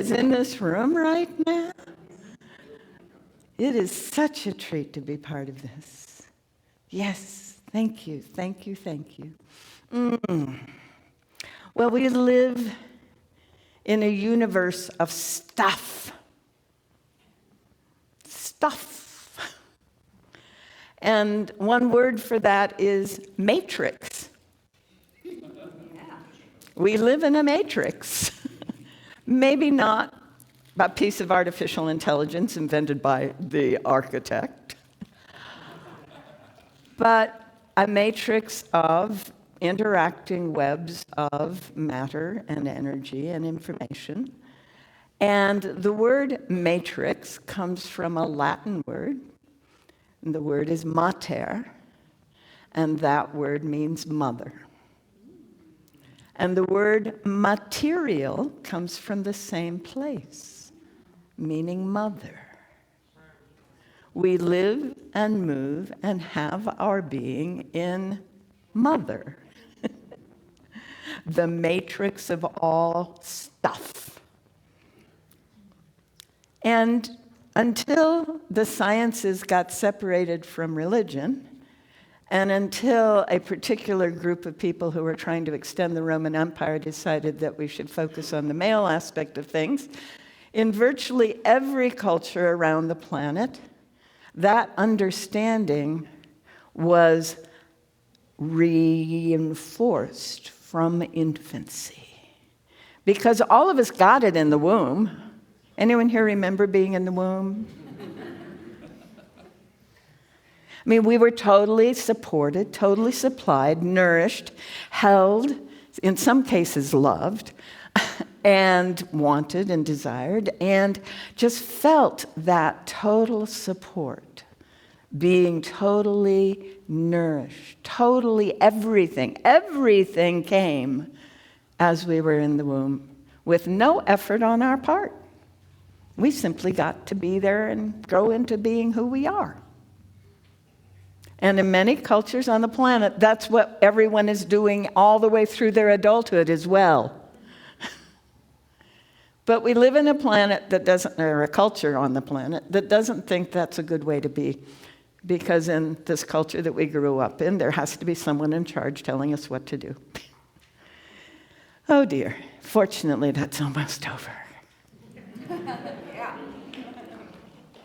is in this room right now. It is such a treat to be part of this. Yes, thank you, thank you, thank you. Well, we live in a universe of stuff. Stuff. And one word for that is matrix. We live in a matrix. Maybe not a piece of artificial intelligence invented by the architect, but a matrix of interacting webs of matter and energy and information. And the word matrix comes from a Latin word. And the word is mater, and that word means mother. And the word material comes from the same place, meaning mother. We live and move and have our being in mother, the matrix of all stuff. And until the sciences got separated from religion, and until a particular group of people who were trying to extend the Roman Empire decided that we should focus on the male aspect of things, in virtually every culture around the planet, that understanding was reinforced from infancy. Because all of us got it in the womb. Anyone here remember being in the womb? I mean, we were totally supported, totally supplied, nourished, held, in some cases loved, and wanted and desired, and just felt that total support, being totally nourished, totally everything. Everything came as we were in the womb with no effort on our part. We simply got to be there and grow into being who we are. And in many cultures on the planet, that's what everyone is doing all the way through their adulthood as well. But we live in a planet that doesn't, or a culture on the planet, that doesn't think that's a good way to be. Because in this culture that we grew up in, there has to be someone in charge telling us what to do. Oh dear, fortunately that's almost over.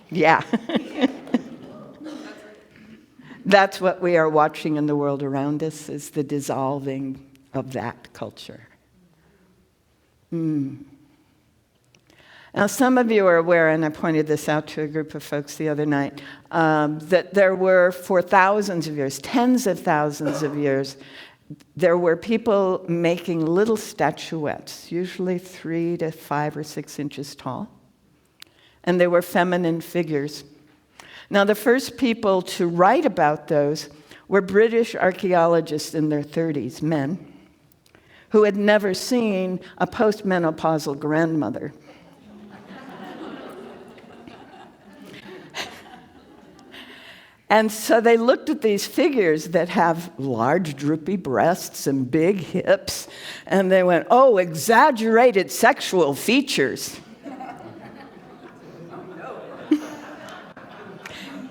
Yeah. That's what we are watching in the world around us, is the dissolving of that culture. Now, some of you are aware, and I pointed this out to a group of folks the other night, that there were, for thousands of years, tens of thousands of years, there were people making little statuettes, usually 3 to 5 or 6 inches tall, and they were feminine figures. Now, the first people to write about those were British archaeologists in their 30s, men, who had never seen a postmenopausal grandmother. And so they looked at these figures that have large, droopy breasts and big hips, and they went, oh, exaggerated sexual features.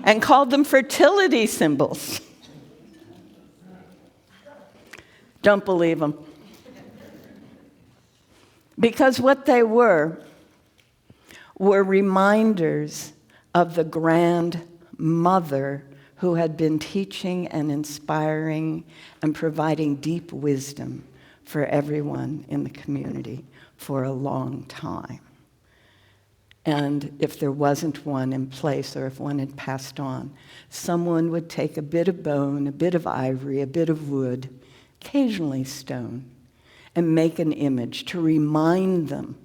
And called them fertility symbols. Don't believe them. Because what they were reminders of the grand mother who had been teaching and inspiring and providing deep wisdom for everyone in the community for a long time. And if there wasn't one in place, or if one had passed on, someone would take a bit of bone, a bit of ivory, a bit of wood, occasionally stone, and make an image to remind them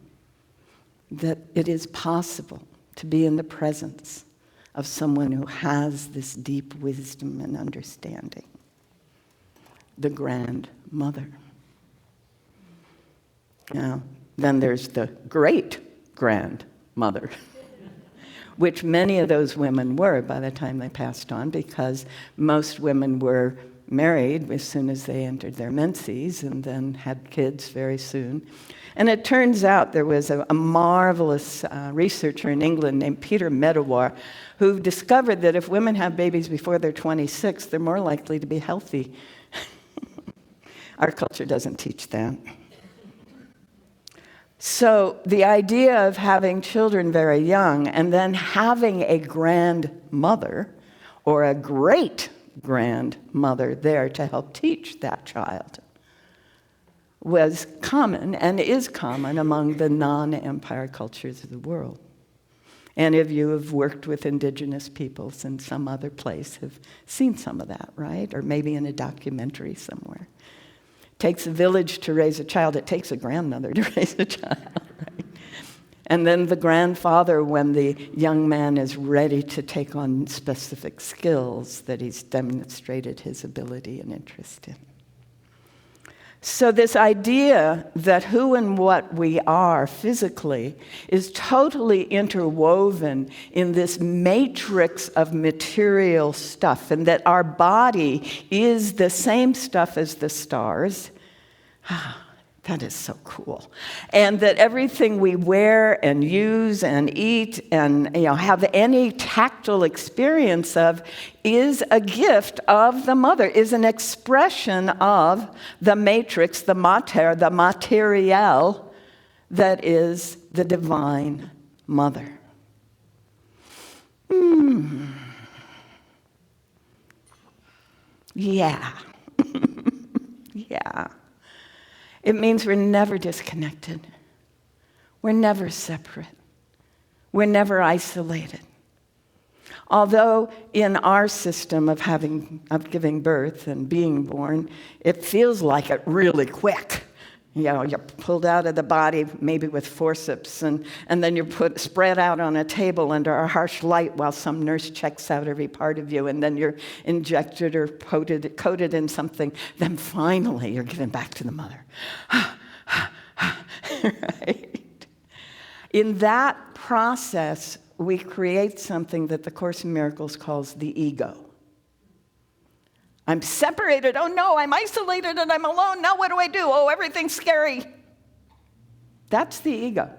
that it is possible to be in the presence of someone who has this deep wisdom and understanding. The grandmother. Now, then there's the great-grandmother, which many of those women were by the time they passed on, because most women were married as soon as they entered their menses and then had kids very soon. And it turns out there was a marvelous researcher in England named Peter Medawar who discovered that if women have babies before they're 26, they're more likely to be healthy. Our culture doesn't teach that. So the idea of having children very young and then having a grandmother or a great grandmother there to help teach that child was common and is common among the non-empire cultures of the world. Any of you have worked with indigenous peoples in some other place have seen some of that, right? Or maybe in a documentary somewhere. It takes a village to raise a child. It takes a grandmother to raise a child, right? And then the grandfather, when the young man is ready to take on specific skills that he's demonstrated his ability and interest in. So this idea that who and what we are physically is totally interwoven in this matrix of material stuff, and that our body is the same stuff as the stars. That is so cool. And that everything we wear and use and eat and have any tactile experience of is a gift of the mother, is an expression of the matrix, the mater, the material that is the divine mother. Yeah. Yeah. It means we're never disconnected. We're never separate. We're never isolated. Although in our system of giving birth and being born, it feels like it really quick. You're pulled out of the body, maybe with forceps, and then you're spread out on a table under a harsh light while some nurse checks out every part of you, and then you're injected or coated in something. Then finally, you're given back to the mother. Right? In that process, we create something that the Course in Miracles calls the ego. I'm separated. Oh no, I'm isolated and I'm alone. Now what do I do? Oh, everything's scary. That's the ego.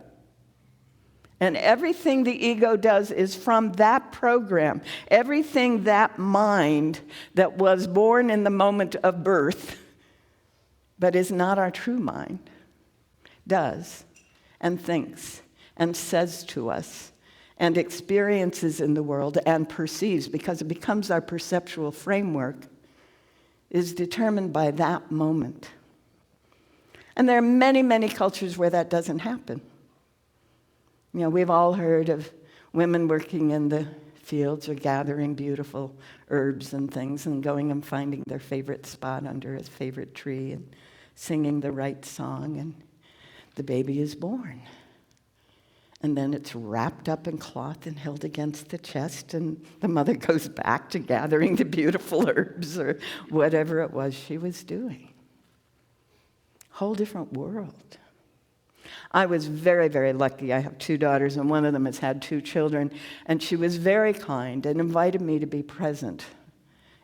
And everything the ego does is from that program. Everything that mind that was born in the moment of birth, but is not our true mind, does and thinks and says to us and experiences in the world and perceives, because it becomes our perceptual framework, is determined by that moment. And there are many, many cultures where that doesn't happen. We've all heard of women working in the fields or gathering beautiful herbs and things and going and finding their favorite spot under a favorite tree and singing the right song, and the baby is born. And then it's wrapped up in cloth and held against the chest, and the mother goes back to gathering the beautiful herbs or whatever it was she was doing. Whole different world. I was very, very lucky. I have 2 daughters, and one of them has had 2 children, and she was very kind and invited me to be present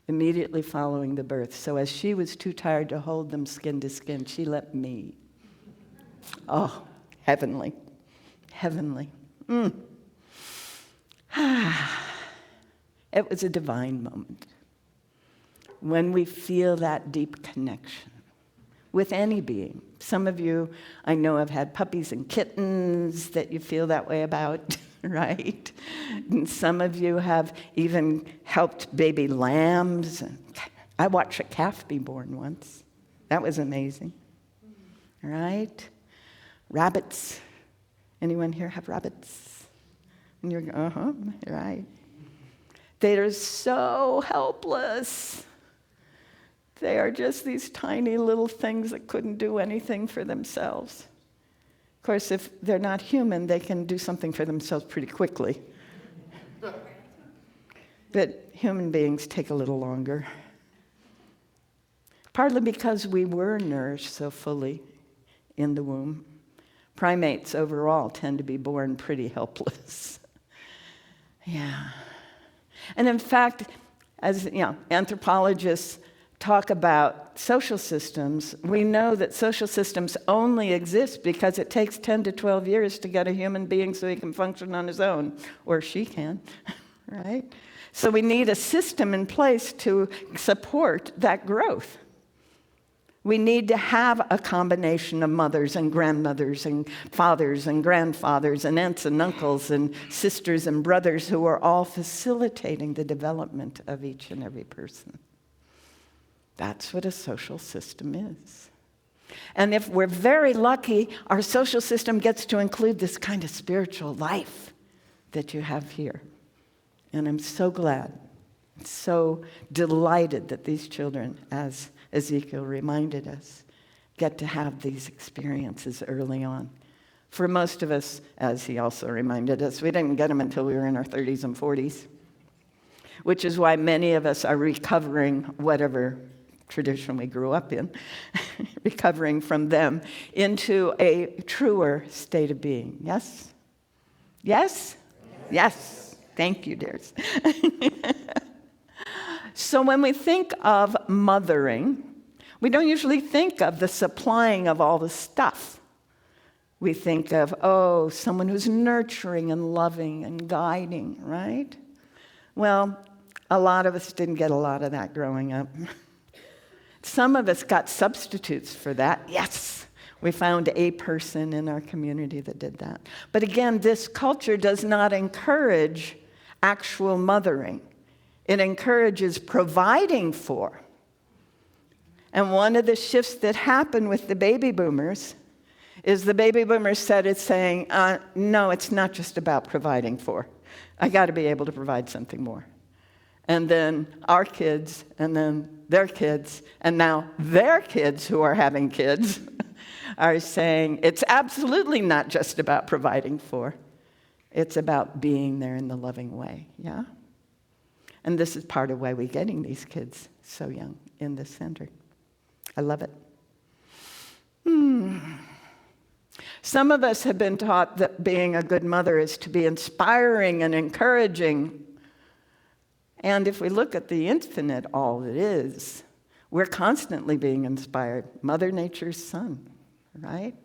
immediately following the birth. So as she was too tired to hold them skin to skin, she let me. Oh, heavenly. Heavenly. It was a divine moment when we feel that deep connection with any being. Some of you, I know, have had puppies and kittens that you feel that way about, right? And some of you have even helped baby lambs. I watched a calf be born once. That was amazing, right? Rabbits. Anyone here have rabbits? And you're right. They are so helpless. They are just these tiny little things that couldn't do anything for themselves. Of course, if they're not human, they can do something for themselves pretty quickly. But human beings take a little longer. Partly because we were nourished so fully in the womb. Primates overall tend to be born pretty helpless. Yeah. And in fact, as anthropologists talk about social systems, we know that social systems only exist because it takes 10 to 12 years to get a human being so he can function on his own, or she can, right? So we need a system in place to support that growth. We need to have a combination of mothers and grandmothers and fathers and grandfathers and aunts and uncles and sisters and brothers who are all facilitating the development of each and every person. That's what a social system is. And if we're very lucky, our social system gets to include this kind of spiritual life that you have here. And I'm so glad, so delighted that these children, as Ezekiel reminded us, get to have these experiences early on. For most of us, as he also reminded us, we didn't get them until we were in our 30s and 40s, which is why many of us are recovering whatever tradition we grew up in, recovering from them into a truer state of being. Yes? Yes? Yes. Thank you, dears. So when we think of mothering, we don't usually think of the supplying of all the stuff. We think of, someone who's nurturing and loving and guiding, right? Well, a lot of us didn't get a lot of that growing up. Some of us got substitutes for that. Yes, we found a person in our community that did that. But again, this culture does not encourage actual mothering. It encourages providing for. And one of the shifts that happened with the baby boomers is the baby boomers started saying, no, it's not just about providing for. I got to be able to provide something more. And then our kids, and then their kids, and now their kids who are having kids are saying, it's absolutely not just about providing for. It's about being there in the loving way, yeah? And this is part of why we're getting these kids so young in the center. I love it. Some of us have been taught that being a good mother is to be inspiring and encouraging. And if we look at the infinite, all it is, we're constantly being inspired. Mother Nature's son, right?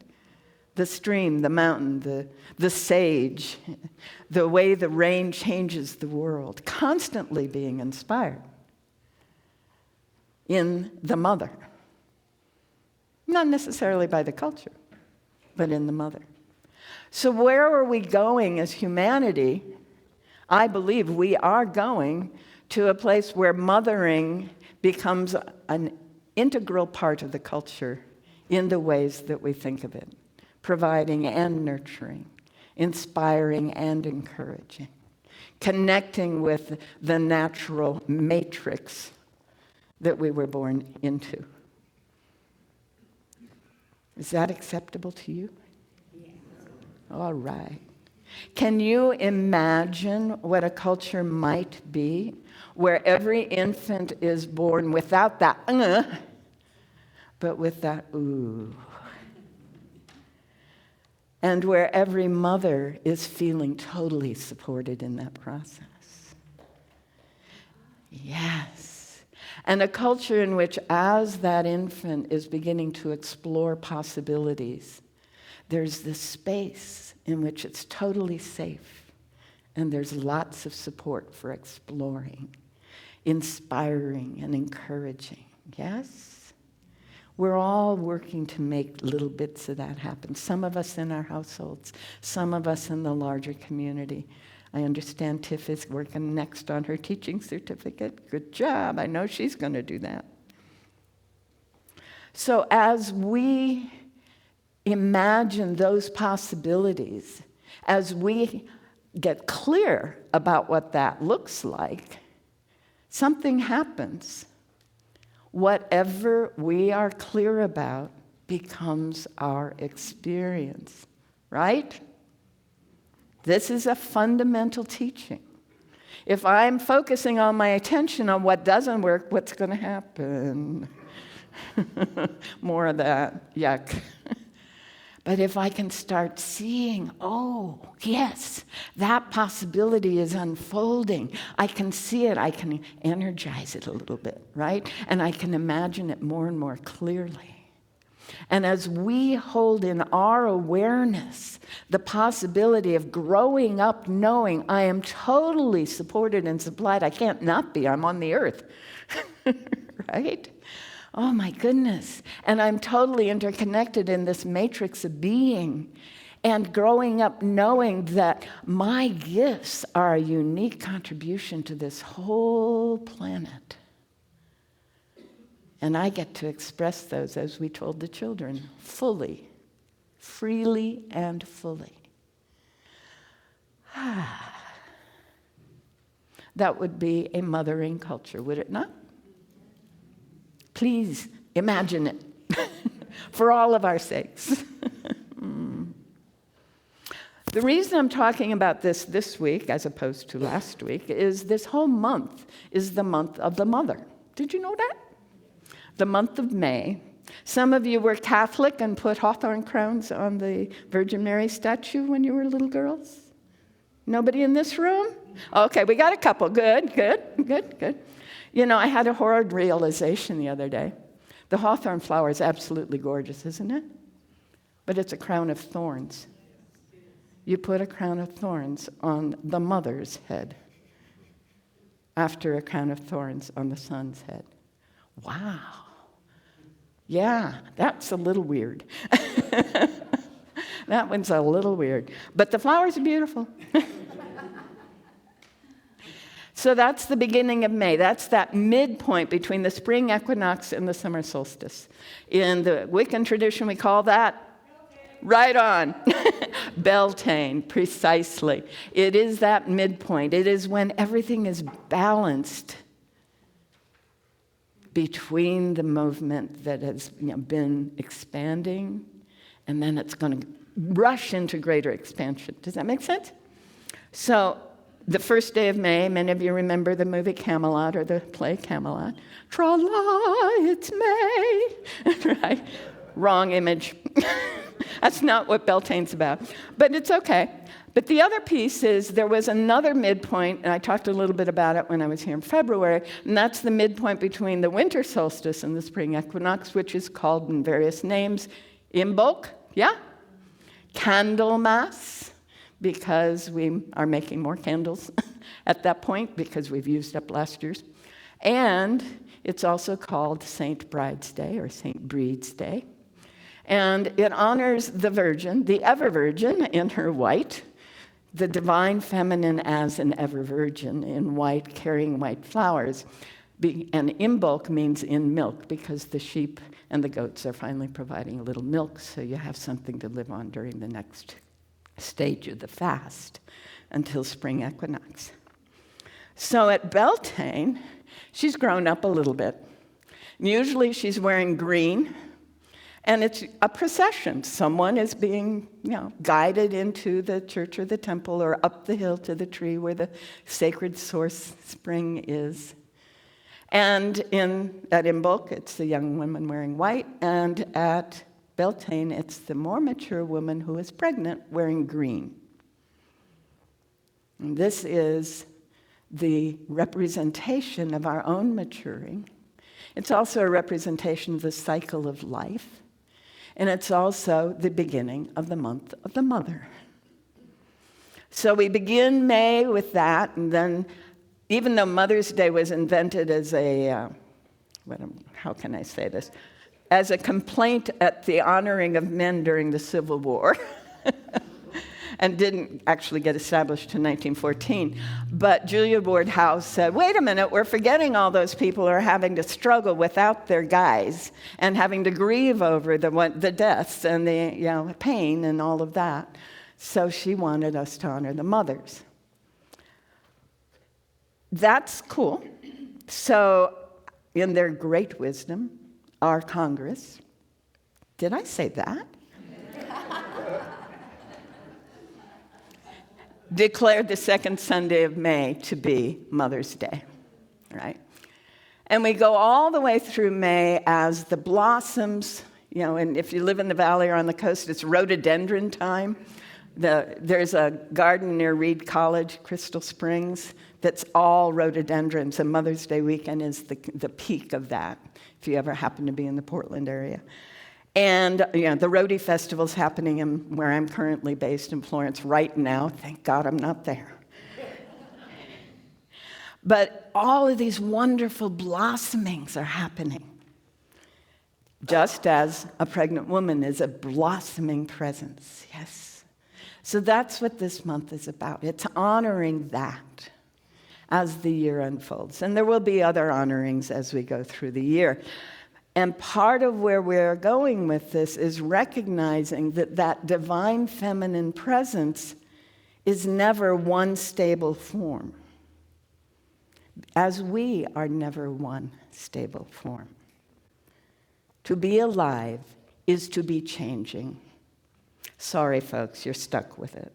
The stream, the mountain, the sage, the way the rain changes the world, constantly being inspired in the mother. Not necessarily by the culture, but in the mother. So where are we going as humanity? I believe we are going to a place where mothering becomes an integral part of the culture in the ways that we think of it. Providing and nurturing, inspiring and encouraging, connecting with the natural matrix that we were born into. Is that acceptable to you? Yes. All right. Can you imagine what a culture might be where every infant is born without that but with that ooh? And where every mother is feeling totally supported in that process. Yes. And a culture in which, as that infant is beginning to explore possibilities, there's this space in which it's totally safe, and there's lots of support for exploring, inspiring, and encouraging. Yes? We're all working to make little bits of that happen. Some of us in our households, some of us in the larger community. I understand Tiff is working next on her teaching certificate. Good job. I know she's going to do that. So as we imagine those possibilities, as we get clear about what that looks like, something happens. Whatever we are clear about becomes our experience, right? This is a fundamental teaching. If I'm focusing all my attention on what doesn't work, what's going to happen? More of that, yuck. But if I can start seeing, oh, yes, that possibility is unfolding. I can see it. I can energize it a little bit, right? And I can imagine it more and more clearly. And as we hold in our awareness the possibility of growing up knowing I am totally supported and supplied, I can't not be, I'm on the earth, right? Oh my goodness. And I'm totally interconnected in this matrix of being. And growing up knowing that my gifts are a unique contribution to this whole planet. And I get to express those, as we told the children, fully, freely and fully. That would be a mothering culture, would it not? Please imagine it for all of our sakes. The reason I'm talking about this week, as opposed to last week, is this whole month is the month of the mother. Did you know that? The month of May. Some of you were Catholic and put hawthorn crowns on the Virgin Mary statue when you were little girls? Nobody in this room? Okay, we got a couple. Good. You know, I had a horrid realization the other day. The hawthorn flower is absolutely gorgeous, isn't it? But it's a crown of thorns. You put a crown of thorns on the mother's head after a crown of thorns on the son's head. Wow. Yeah, that's a little weird. That one's a little weird. But the flowers are beautiful. So that's the beginning of May. That's that midpoint between the spring equinox and the summer solstice. In the Wiccan tradition, we call that right on. Beltane, precisely. It is that midpoint. It is when everything is balanced between the movement that has been expanding, and then it's going to rush into greater expansion. Does that make sense? So the first day of May, many of you remember the movie Camelot or the play Camelot. Tra-la, it's May. Right? Wrong image. That's not what Beltane's about. But it's okay. But the other piece is there was another midpoint, and I talked a little bit about it when I was here in February, and that's the midpoint between the winter solstice and the spring equinox, which is called in various names. Imbolc, yeah? Candlemas, because we are making more candles at that point because we've used up last year's. And it's also called Saint Bride's Day or Saint Brede's Day. And it honors the Virgin, the ever-Virgin in her white, the divine feminine as an ever-Virgin in white, carrying white flowers. And Imbolc means in milk because the sheep and the goats are finally providing a little milk, so you have something to live on during the next stage of the fast until spring equinox. So at Beltane, she's grown up a little bit. Usually she's wearing green, and it's a procession. Someone is being, guided into the church or the temple or up the hill to the tree where the sacred source spring is. And at Imbolc, it's the young woman wearing white, and at Beltane, it's the more mature woman who is pregnant wearing green. And this is the representation of our own maturing. It's also a representation of the cycle of life. And it's also the beginning of the month of the mother. So we begin May with that, and then even though Mother's Day was invented as how can I say this? As a complaint at the honoring of men during the Civil War, and didn't actually get established in 1914. But Julia Ward Howe said, wait a minute, we're forgetting all those people who are having to struggle without their guys and having to grieve over the deaths and the pain and all of that. So she wanted us to honor the mothers. That's cool. So in their great wisdom, our Congress, did I say that? Declared the second Sunday of May to be Mother's Day, right? And we go all the way through May as the blossoms, And if you live in the valley or on the coast, it's rhododendron time. There's a garden near Reed College, Crystal Springs, that's all rhododendrons, and Mother's Day weekend is the peak of that, if you ever happen to be in the Portland area. And the Rhody Festival's happening where I'm currently based in Florence right now. Thank God I'm not there. But all of these wonderful blossomings are happening, just as a pregnant woman is a blossoming presence. Yes. So that's what this month is about. It's honoring that as the year unfolds. And there will be other honorings as we go through the year. And part of where we're going with this is recognizing that divine feminine presence is never one stable form, as we are never one stable form. To be alive is to be changing. Sorry, folks, you're stuck with it.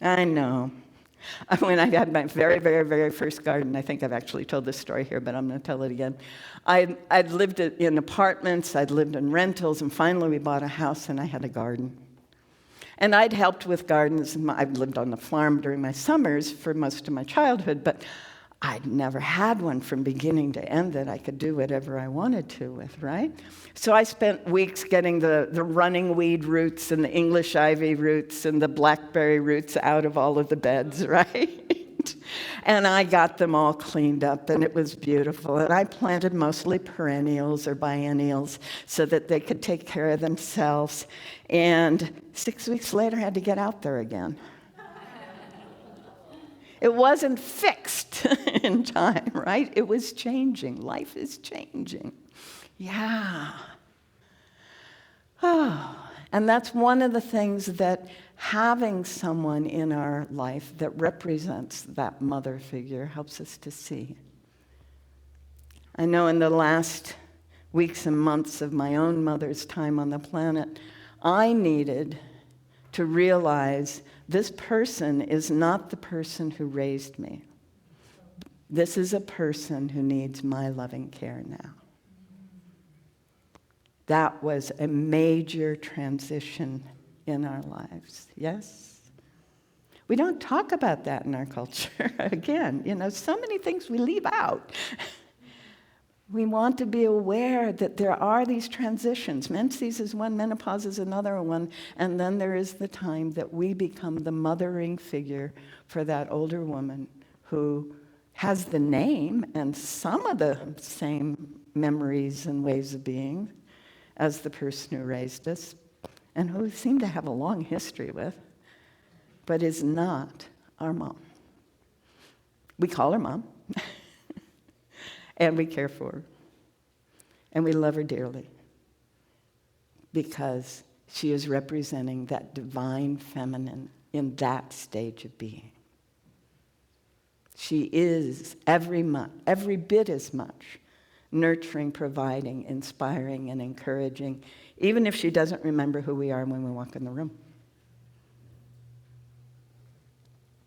I know. When I had my very, very, very first garden, I think I've actually told this story here, but I'm going to tell it again. I'd lived in apartments, I'd lived in rentals, and finally we bought a house and I had a garden. And I'd helped with gardens. I'd lived on the farm during my summers for most of my childhood, but I'd never had one from beginning to end that I could do whatever I wanted to with, right? So I spent weeks getting the running weed roots and the English ivy roots and the blackberry roots out of all of the beds, right? And I got them all cleaned up, and it was beautiful. And I planted mostly perennials or biennials so that they could take care of themselves. And 6 weeks later, I had to get out there again. It wasn't fixed in time, right? It was changing. Life is changing. Yeah. Oh, and that's one of the things that having someone in our life that represents that mother figure helps us to see. I know in the last weeks and months of my own mother's time on the planet, I needed to realize this person is not the person who raised me. This is a person who needs my loving care now. That was a major transition in our lives, yes? We don't talk about that in our culture. Again, so many things we leave out. We want to be aware that there are these transitions. Menses is one, menopause is another one, and then there is the time that we become the mothering figure for that older woman who has the name and some of the same memories and ways of being as the person who raised us, and who we seem to have a long history with, but is not our mom. We call her mom. And we care for her. And we love her dearly. Because she is representing that divine feminine in that stage of being. She is every bit as much nurturing, providing, inspiring, and encouraging, even if she doesn't remember who we are when we walk in the room.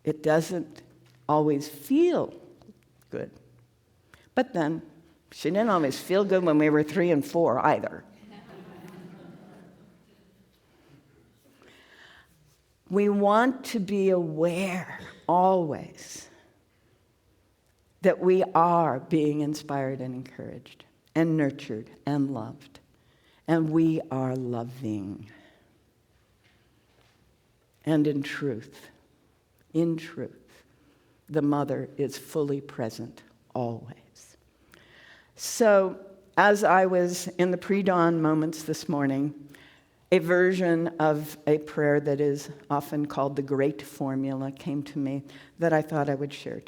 It doesn't always feel good. But then, she didn't always feel good when we were 3 and 4 either. We want to be aware always that we are being inspired and encouraged and nurtured and loved. And we are loving. And in truth, the mother is fully present always. So, as I was in the pre-dawn moments this morning, a version of a prayer that is often called the Great Formula came to me that I thought I would share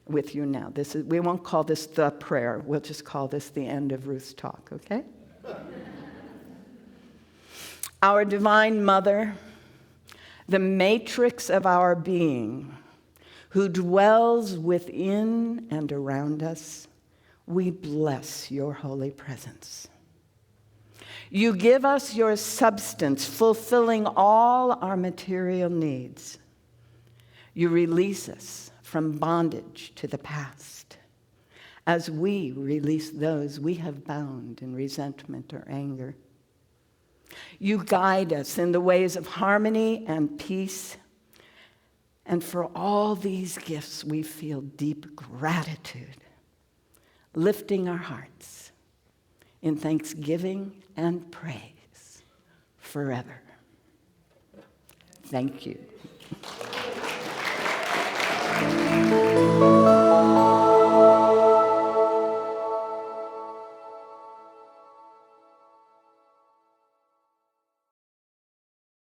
with you now. We won't call this the prayer. We'll just call this the end of Ruth's talk, okay? Our Divine Mother, the matrix of our being, who dwells within and around us, we bless your holy presence. You give us your substance, fulfilling all our material needs. You release us from bondage to the past as we release those we have bound in resentment or anger. You guide us in the ways of harmony and peace. And for all these gifts, we feel deep gratitude, lifting our hearts in thanksgiving and praise forever. Thank you.